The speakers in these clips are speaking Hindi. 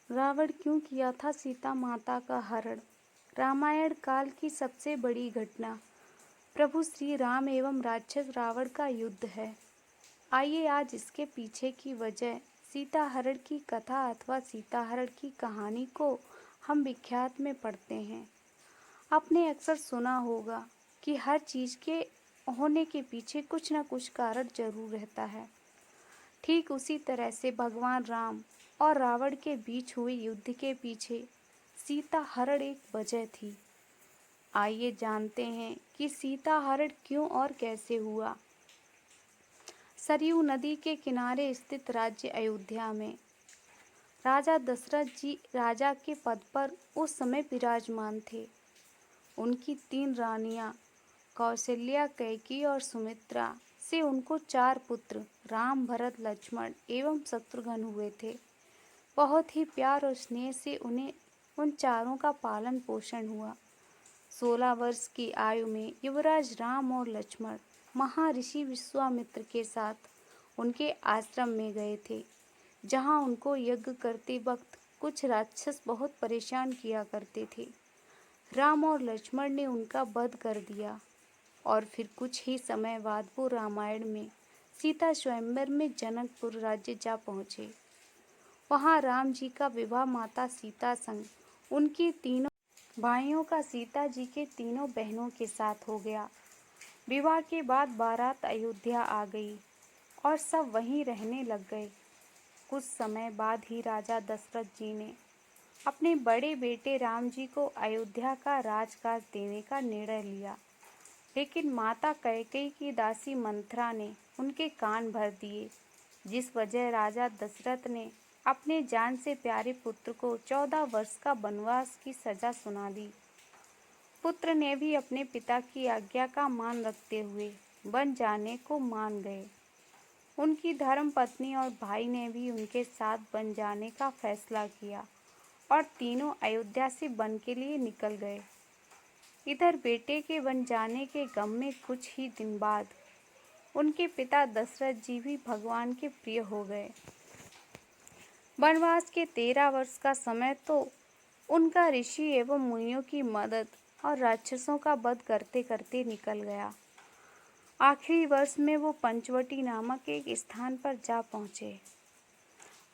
रावण क्यों किया था सीता माता का हरण? रामायण काल की सबसे बड़ी घटना प्रभु श्री राम एवं राक्षस रावण का युद्ध है। आइए आज इसके पीछे की वजह, सीता हरण की कथा अथवा सीता हरण की कहानी को हम विख्यात में पढ़ते हैं। आपने अक्सर सुना होगा कि हर चीज के होने के पीछे कुछ न कुछ कारण जरूर रहता है। ठीक उसी तरह से भगवान राम और रावण के बीच हुए युद्ध के पीछे सीता हरण एक वजह थी। आइए जानते हैं कि सीता हरण क्यों और कैसे हुआ। सरयू नदी के किनारे स्थित राज्य अयोध्या में राजा दशरथ जी राजा के पद पर उस समय विराजमान थे। उनकी 3 रानियां कौशल्या, कैकेयी और सुमित्रा से उनको 4 पुत्र राम, भरत, लक्ष्मण एवं शत्रुघ्न हुए थे। बहुत ही प्यार और स्नेह से उन्हें उन चारों का पालन पोषण हुआ। 16 वर्ष की आयु में युवराज राम और लक्ष्मण महर्षि विश्वामित्र के साथ उनके आश्रम में गए थे, जहां उनको यज्ञ करते वक्त कुछ राक्षस बहुत परेशान किया करते थे। राम और लक्ष्मण ने उनका वध कर दिया और फिर कुछ ही समय बाद वो रामायण में सीता स्वयंवर में जनकपुर राज्य जा पहुंचे। वहां राम जी का विवाह माता सीता संग उनकी तीनों भाइयों का सीता जी के तीनों बहनों के साथ हो गया। विवाह के बाद बारात अयोध्या आ गई और सब वहीं रहने लग गए। कुछ समय बाद ही राजा दशरथ जी ने अपने बड़े बेटे राम जी को अयोध्या का राजकाज देने का निर्णय लिया, लेकिन माता कैकेयी की दासी मंथरा ने उनके कान भर दिए, जिस वजह राजा दशरथ ने अपने जान से प्यारे पुत्र को 14 वर्ष का वनवास की सजा सुना दी। पुत्र ने भी अपने पिता की आज्ञा का मान रखते हुए वन जाने को मान गए। उनकी धर्म पत्नी और भाई ने भी उनके साथ वन जाने का फैसला किया और तीनों अयोध्या से वन के लिए निकल गए। इधर बेटे के वन जाने के गम में कुछ ही दिन बाद उनके पिता दशरथ जी भी भगवान के प्रिय हो गए। वनवास के 13 वर्ष का समय तो उनका ऋषि एवं मुनियों की मदद और राक्षसों का वध करते करते निकल गया। आखिरी वर्ष में वो पंचवटी नामक एक स्थान पर जा पहुंचे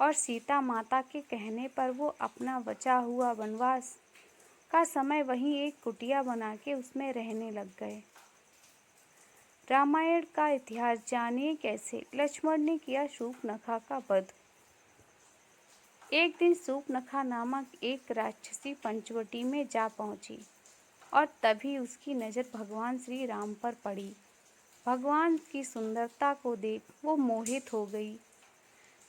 और सीता माता के कहने पर वो अपना बचा हुआ वनवास का समय वहीं एक कुटिया बना के उसमें रहने लग गए। रामायण का इतिहास जानिए कैसे लक्ष्मण ने किया शूर्पणखा का वध। एक दिन शूर्पणखा नामक एक राक्षसी पंचवटी में जा पहुंची और तभी उसकी नज़र भगवान श्री राम पर पड़ी। भगवान की सुंदरता को देख वो मोहित हो गई।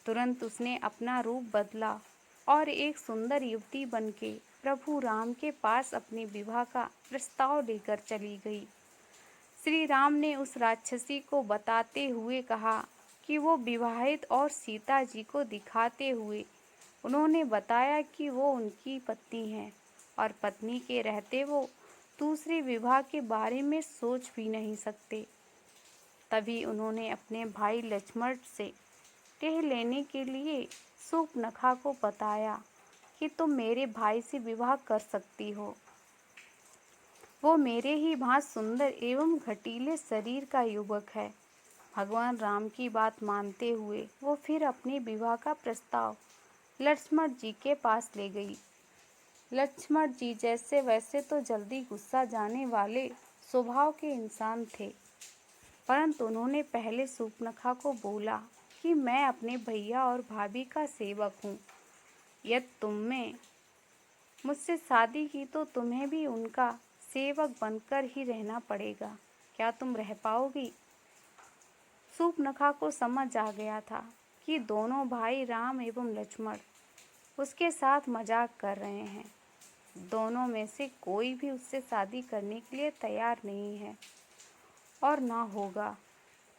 तुरंत उसने अपना रूप बदला और एक सुंदर युवती बनके प्रभु राम के पास अपने विवाह का प्रस्ताव लेकर चली गई। श्री राम ने उस राक्षसी को बताते हुए कहा कि वो विवाहित और सीता जी को दिखाते हुए उन्होंने बताया कि वो उनकी पत्नी है और पत्नी के रहते वो दूसरे विवाह के बारे में सोच भी नहीं सकते। तभी उन्होंने अपने भाई लक्ष्मण से टह लेने के लिए शूर्पणखा को बताया कि तुम मेरे भाई से विवाह कर सकती हो। वो मेरे ही भांति सुंदर एवं घटीले शरीर का युवक है। भगवान राम की बात मानते हुए वो फिर अपने विवाह का प्रस्ताव लक्ष्मण जी के पास ले गई। लक्ष्मण जी जैसे वैसे तो जल्दी गुस्सा जाने वाले स्वभाव के इंसान थे, परंतु उन्होंने पहले शूर्पणखा को बोला कि मैं अपने भैया और भाभी का सेवक हूँ। यदि तुमने मुझसे शादी की तो तुम्हें भी उनका सेवक बनकर ही रहना पड़ेगा। क्या तुम रह पाओगी? शूर्पणखा को समझ आ गया था कि दोनों भाई राम एवं लक्ष्मण उसके साथ मजाक कर रहे हैं। दोनों में से कोई भी उससे शादी करने के लिए तैयार नहीं है और ना होगा।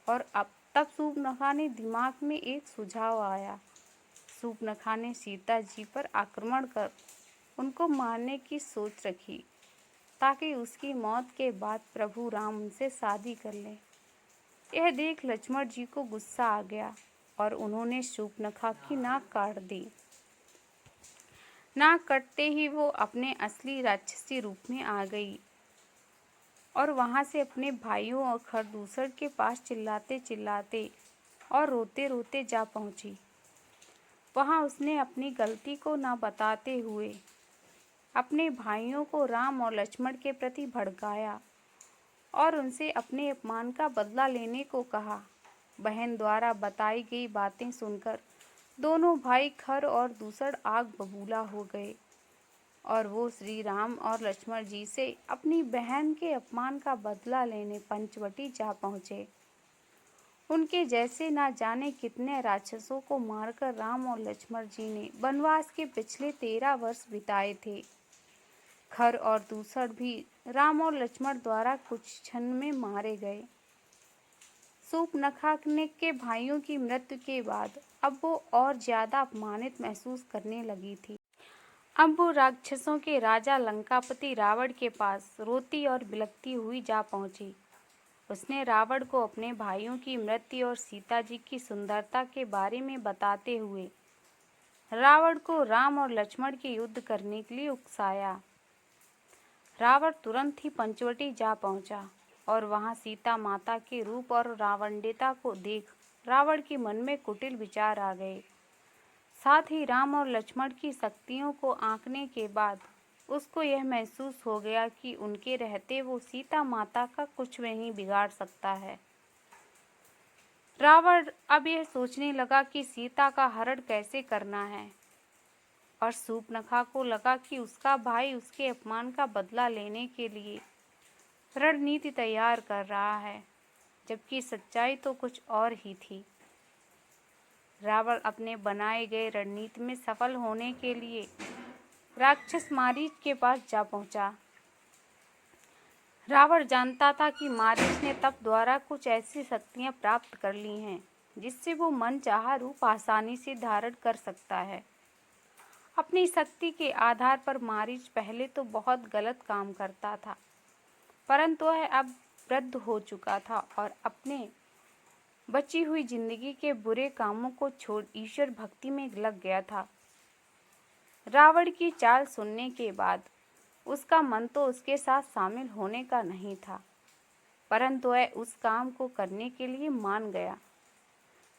और अब तब शूर्पणखा ने दिमाग में एक सुझाव आया। शूर्पणखा ने सीता जी पर आक्रमण कर उनको मारने की सोच रखी ताकि उसकी मौत के बाद प्रभु राम उनसे शादी कर लें। यह देख लक्ष्मण जी को गुस्सा आ गया और उन्होंने शूर्पणखा की नाक काट दी। ना कटते ही वो अपने असली राक्षसी रूप में आ गई और वहां से अपने भाइयों और खरदूसर के पास चिल्लाते चिल्लाते और रोते रोते जा पहुंची। वहां उसने अपनी गलती को न बताते हुए अपने भाइयों को राम और लक्ष्मण के प्रति भड़काया और उनसे अपने अपमान का बदला लेने को कहा। बहन द्वारा बताई गई बातें सुनकर दोनों भाई खर और दूसर आग बबूला हो गए और वो श्री राम और लक्ष्मण जी से अपनी बहन के अपमान का बदला लेने पंचवटी जा पहुँचे। उनके जैसे ना जाने कितने राक्षसों को मारकर राम और लक्ष्मण जी ने वनवास के पिछले 13 वर्ष बिताए थे। खर और दूसर भी राम और लक्ष्मण द्वारा कुछ क्षण में मारे गए। सूर्पनखा के भाइयों की मृत्यु के बाद अब वो और ज्यादा अपमानित महसूस करने लगी थी। अब वो राक्षसों के राजा लंकापति रावण के पास रोती और बिलखती हुई जा पहुंची। उसने रावण को अपने भाइयों की मृत्यु और सीता जी की सुंदरता के बारे में बताते हुए रावण को राम और लक्ष्मण के युद्ध करने के लिए उकसाया। रावण तुरंत ही पंचवटी जा पहुंचा और वहां सीता माता के रूप और रावणियता को देख रावण के मन में कुटिल विचार आ गए। साथ ही राम और लक्ष्मण की शक्तियों को आंकने के बाद उसको यह महसूस हो गया कि उनके रहते वो सीता माता का कुछ नहीं बिगाड़ सकता है। रावण अब यह सोचने लगा कि सीता का हरण कैसे करना है और सूर्पनखा को लगा कि उसका भाई उसके अपमान का बदला लेने के लिए रणनीति तैयार कर रहा है, जबकि सच्चाई तो कुछ और ही थी। रावण अपने बनाए गए रणनीति में सफल होने के लिए राक्षस मारीच के पास जा पहुंचा। रावण जानता था कि मारीच ने तप द्वारा कुछ ऐसी शक्तियां प्राप्त कर ली हैं जिससे वो मनचाहा रूप आसानी से धारण कर सकता है। अपनी शक्ति के आधार पर मारीच पहले तो बहुत गलत काम करता था, परंतु वह अब वृद्ध हो चुका था और अपने बची हुई जिंदगी के बुरे कामों को छोड़ ईश्वर भक्ति में लग गया था। रावण की चाल सुनने के बाद उसका मन तो उसके साथ शामिल होने का नहीं था, परंतु वह उस काम को करने के लिए मान गया,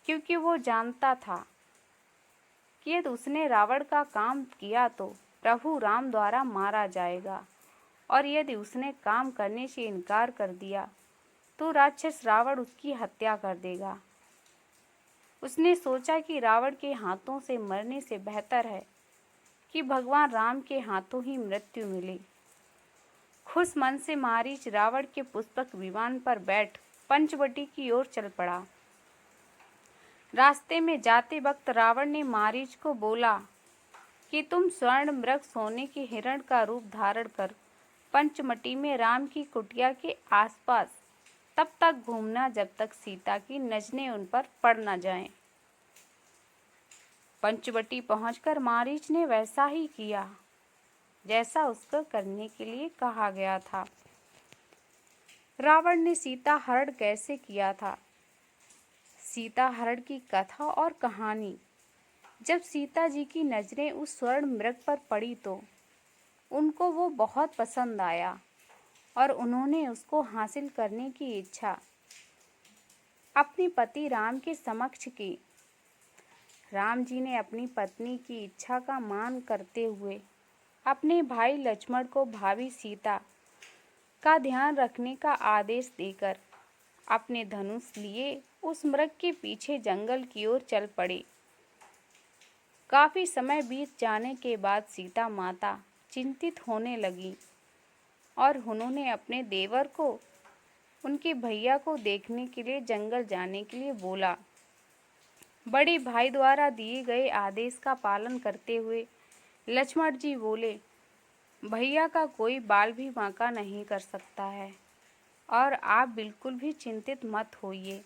क्योंकि वो जानता था कि यदि उसने रावण का काम किया तो प्रभु राम द्वारा मारा जाएगा और यदि उसने काम करने से इनकार कर दिया तो राक्षस रावण उसकी हत्या कर देगा। उसने सोचा कि रावण के हाथों से मरने से बेहतर है कि भगवान राम के हाथों ही मृत्यु मिले। खुश मन से मारीच रावण के पुष्पक विमान पर बैठ पंचवटी की ओर चल पड़ा। रास्ते में जाते वक्त रावण ने मारीच को बोला कि तुम स्वर्ण मृग सोने के हिरण का रूप धारण कर पंचवटी में राम की कुटिया के आसपास तब तक घूमना जब तक सीता की नजरें उन पर पड़ न जाएं। पंचवटी पहुंचकर मारीच ने वैसा ही किया जैसा उसको करने के लिए कहा गया था। रावण ने सीता हरण कैसे किया था। सीता हरण की कथा और कहानी। जब सीता जी की नजरें उस स्वर्ण मृग पर पड़ी तो उनको वो बहुत पसंद आया और उन्होंने उसको हासिल करने की इच्छा अपने पति राम के समक्ष की। राम जी ने अपनी पत्नी की इच्छा का मान करते हुए अपने भाई लक्ष्मण को भाभी सीता का ध्यान रखने का आदेश देकर अपने धनुष लिए उस मृग के पीछे जंगल की ओर चल पड़े। काफी समय बीत जाने के बाद सीता माता चिंतित होने लगी और उन्होंने अपने देवर को उनके भैया को देखने के लिए जंगल जाने के लिए बोला। बड़े भाई द्वारा दिए गए आदेश का पालन करते हुए लक्ष्मण जी बोले, भैया का कोई बाल भी बांका नहीं कर सकता है और आप बिल्कुल भी चिंतित मत होइए।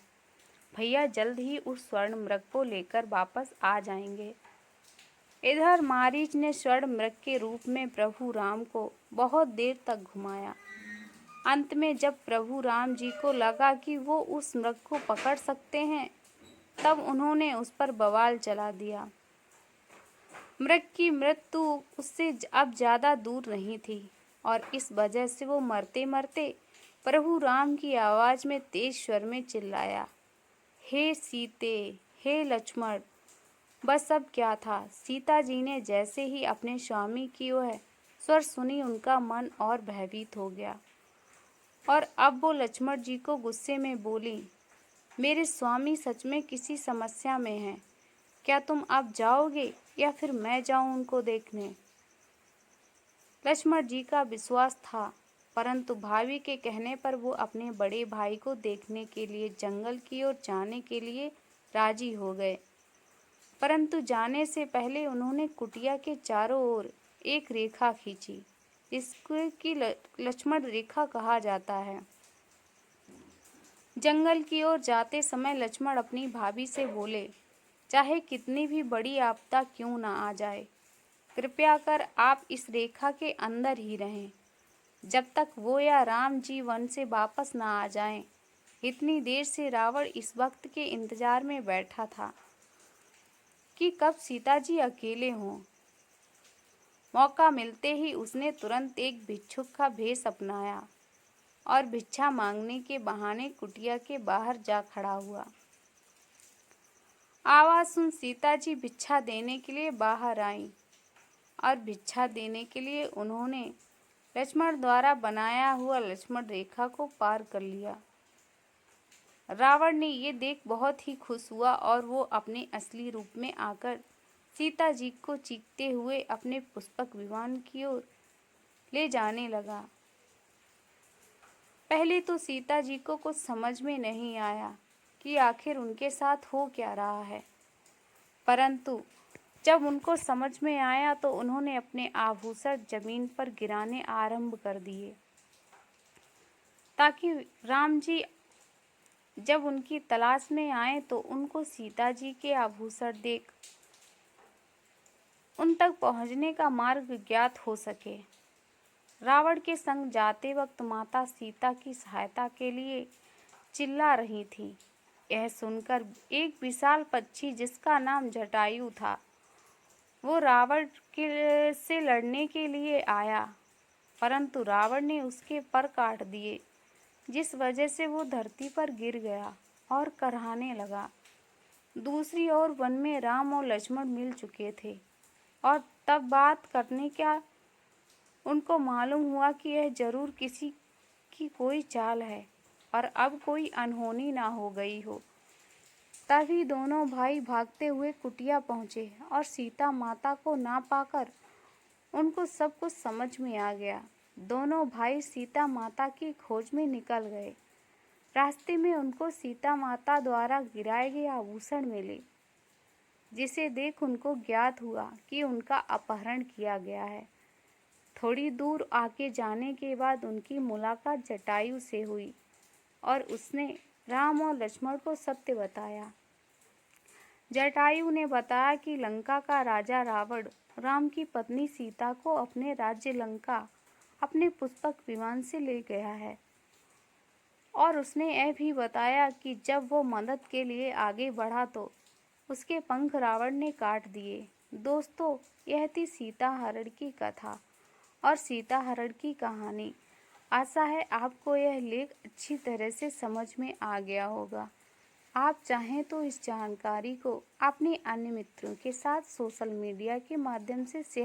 भैया जल्द ही उस स्वर्ण मृग को लेकर वापस आ जाएंगे। इधर मारीच ने स्वर्ण मृग के रूप में प्रभु राम को बहुत देर तक घुमाया। अंत में जब प्रभु राम जी को लगा कि वो उस मृग को पकड़ सकते हैं, तब उन्होंने उस पर बवाल चला दिया। मृग की मृत्यु उससे अब ज़्यादा दूर नहीं थी और इस वजह से वो मरते मरते प्रभु राम की आवाज़ में तेज स्वर में चिल्लाया, हे सीते, हे लक्ष्मण। बस अब क्या था, सीता जी ने जैसे ही अपने स्वामी की वह स्वर सुनी उनका मन और भयभीत हो गया और अब वो लक्ष्मण जी को गुस्से में बोली, मेरे स्वामी सच में किसी समस्या में हैं, क्या तुम अब जाओगे या फिर मैं जाऊं उनको देखने। लक्ष्मण जी का विश्वास था, परंतु भाभी के कहने पर वो अपने बड़े भाई को देखने के लिए जंगल की ओर जाने के लिए राजी हो गए। परंतु जाने से पहले उन्होंने कुटिया के चारों ओर एक रेखा खींची, इसको की लक्ष्मण रेखा कहा जाता है। जंगल की ओर जाते समय लक्ष्मण अपनी भाभी से बोले, चाहे कितनी भी बड़ी आपदा क्यों ना आ जाए, कृपया कर आप इस रेखा के अंदर ही रहें, जब तक वो या राम जी वन से वापस ना आ जाएं। इतनी देर से रावण इस वक्त के इंतजार में बैठा था कि कब सीता जी अकेले हों। मौका मिलते ही उसने तुरंत एक भिक्षुक का भेष अपनाया और भिक्षा मांगने के बहाने कुटिया के बाहर जा खड़ा हुआ। आवाज़ सुन सीता जी भिक्षा देने के लिए बाहर आईं और भिक्षा देने के लिए उन्होंने लक्ष्मण द्वारा बनाया हुआ लक्ष्मण रेखा को पार कर लिया। रावण ने ये देख बहुत ही खुश हुआ और वो अपने असली रूप में आकर सीता जी को चीखते हुए अपने पुष्पक विमान की ओर ले जाने लगा। पहले तो सीता जी को कुछ समझ में नहीं आया कि आखिर उनके साथ हो क्या रहा है, परंतु जब उनको समझ में आया तो उन्होंने अपने आभूषण जमीन पर गिराने आरंभ कर दिए, ताकि राम जी जब उनकी तलाश में आए तो उनको सीता जी के आभूषण देख उन तक पहुंचने का मार्ग ज्ञात हो सके। रावण के संग जाते वक्त माता सीता की सहायता के लिए चिल्ला रही थी। यह सुनकर एक विशाल पक्षी जिसका नाम जटायु था, वो रावण से लड़ने के लिए आया, परंतु रावण ने उसके पर काट दिए, जिस वजह से वो धरती पर गिर गया और कराहने लगा। दूसरी ओर वन में राम और लक्ष्मण मिल चुके थे और तब बात करने का उनको मालूम हुआ कि यह जरूर किसी की कोई चाल है और अब कोई अनहोनी ना हो गई हो। तभी दोनों भाई भागते हुए कुटिया पहुंचे और सीता माता को ना पाकर उनको सब कुछ समझ में आ गया। दोनों भाई सीता माता की खोज में निकल गए। रास्ते में उनको सीता माता द्वारा गिराए गए आभूषण मिले, जिसे देख उनको ज्ञात हुआ कि उनका अपहरण किया गया है। थोड़ी दूर आगे जाने के बाद उनकी मुलाकात जटायु से हुई और उसने राम और लक्ष्मण को सत्य बताया। जटायु ने बताया कि लंका का राजा रावण राम की पत्नी सीता को अपने राज्य लंका अपने पुष्पक विमान से ले गया है और उसने यह भी बताया कि जब वो मदद के लिए आगे बढ़ा तो उसके पंख रावण ने काट दिए। दोस्तों, यह थी सीता हरण की कथा और सीता हरण की कहानी। आशा है आपको यह लेख अच्छी तरह से समझ में आ गया होगा। आप चाहें तो इस जानकारी को अपने अन्य मित्रों के साथ सोशल मीडिया के माध्यम से शेयर